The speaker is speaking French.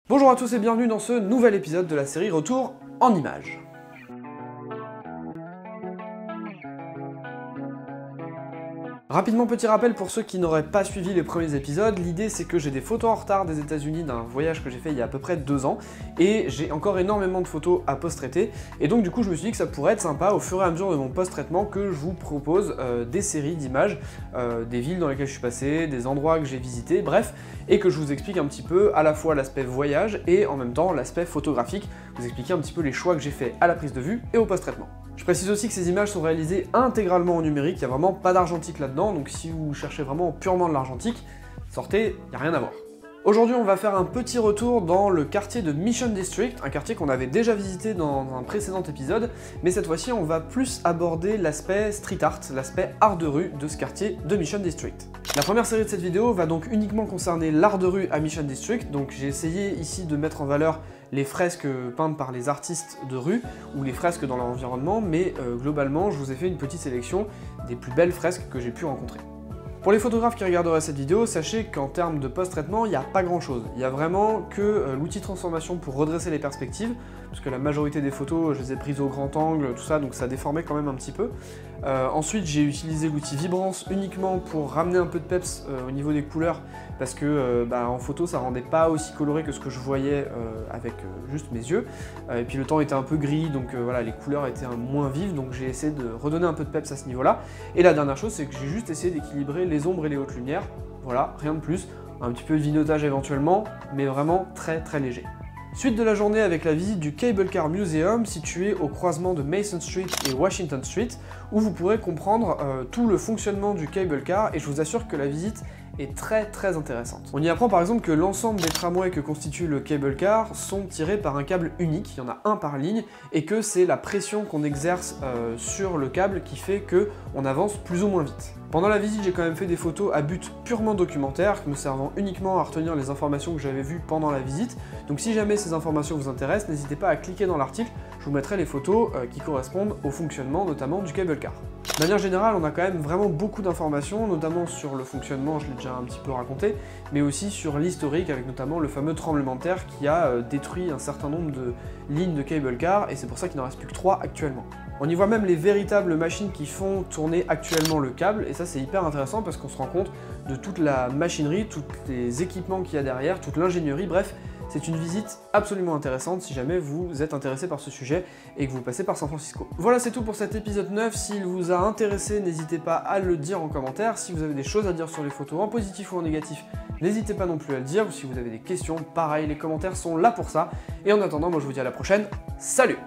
Bonjour à tous et bienvenue dans ce nouvel épisode de la série Retour en images. Rapidement, petit rappel pour ceux qui n'auraient pas suivi les premiers épisodes, l'idée c'est que j'ai des photos en retard des États-Unis d'un voyage que j'ai fait il y a à peu près 2 ans, et j'ai encore énormément de photos à post-traiter, et donc du coup je me suis dit que ça pourrait être sympa au fur et à mesure de mon post-traitement que je vous propose des séries d'images, des villes dans lesquelles je suis passé, des endroits que j'ai visités, bref, et que je vous explique un petit peu à la fois l'aspect voyage et en même temps l'aspect photographique, vous expliquer un petit peu les choix que j'ai fait à la prise de vue et au post-traitement. Je précise aussi que ces images sont réalisées intégralement en numérique, il n'y a vraiment pas d'argentique là-dedans, donc si vous cherchez vraiment purement de l'argentique, sortez, il n'y a rien à voir. Aujourd'hui, on va faire un petit retour dans le quartier de Mission District, un quartier qu'on avait déjà visité dans un précédent épisode, mais cette fois-ci, on va plus aborder l'aspect street art, l'aspect art de rue de ce quartier de Mission District. La première série de cette vidéo va donc uniquement concerner l'art de rue à Mission District, donc j'ai essayé ici de mettre en valeur les fresques peintes par les artistes de rue, ou les fresques dans leur environnement, mais globalement, je vous ai fait une petite sélection des plus belles fresques que j'ai pu rencontrer. Pour les photographes qui regarderaient cette vidéo, sachez qu'en termes de post-traitement, il n'y a pas grand-chose. Il n'y a vraiment que l'outil de transformation pour redresser les perspectives, parce que la majorité des photos, je les ai prises au grand angle, tout ça, donc ça déformait quand même un petit peu. Ensuite, j'ai utilisé l'outil Vibrance uniquement pour ramener un peu de peps au niveau des couleurs, parce que en photo, ça rendait pas aussi coloré que ce que je voyais avec juste mes yeux. Et puis le temps était un peu gris, donc voilà, les couleurs étaient moins vives, donc j'ai essayé de redonner un peu de peps à ce niveau-là. Et la dernière chose, c'est que j'ai juste essayé d'équilibrer les ombres et les hautes lumières, voilà, rien de plus, un petit peu de vignotage éventuellement, mais vraiment très très léger. Suite de la journée avec la visite du Cable Car Museum situé au croisement de Mason Street et Washington Street, où vous pourrez comprendre tout le fonctionnement du cable car, et je vous assure que la visite est très intéressante. On y apprend par exemple que l'ensemble des tramways que constitue le cable car sont tirés par un câble unique, il y en a un par ligne, et que c'est la pression qu'on exerce sur le câble qui fait qu'on avance plus ou moins vite. Pendant la visite, j'ai quand même fait des photos à but purement documentaire, me servant uniquement à retenir les informations que j'avais vues pendant la visite, donc si jamais ces informations vous intéressent, n'hésitez pas à cliquer dans l'article, je vous mettrai les photos qui correspondent au fonctionnement notamment du cable car. De manière générale, on a quand même vraiment beaucoup d'informations, notamment sur le fonctionnement, je l'ai déjà un petit peu raconté, mais aussi sur l'historique, avec notamment le fameux tremblement de terre qui a détruit un certain nombre de lignes de cable car, et c'est pour ça qu'il n'en reste plus que 3 actuellement. On y voit même les véritables machines qui font tourner actuellement le câble, et ça c'est hyper intéressant parce qu'on se rend compte de toute la machinerie, tous les équipements qu'il y a derrière, toute l'ingénierie, bref, c'est une visite absolument intéressante si jamais vous êtes intéressé par ce sujet et que vous passez par San Francisco. Voilà, c'est tout pour cet épisode 9, s'il vous a intéressé, n'hésitez pas à le dire en commentaire, si vous avez des choses à dire sur les photos en positif ou en négatif, n'hésitez pas non plus à le dire, ou si vous avez des questions, pareil, les commentaires sont là pour ça, et en attendant, moi je vous dis à la prochaine, salut!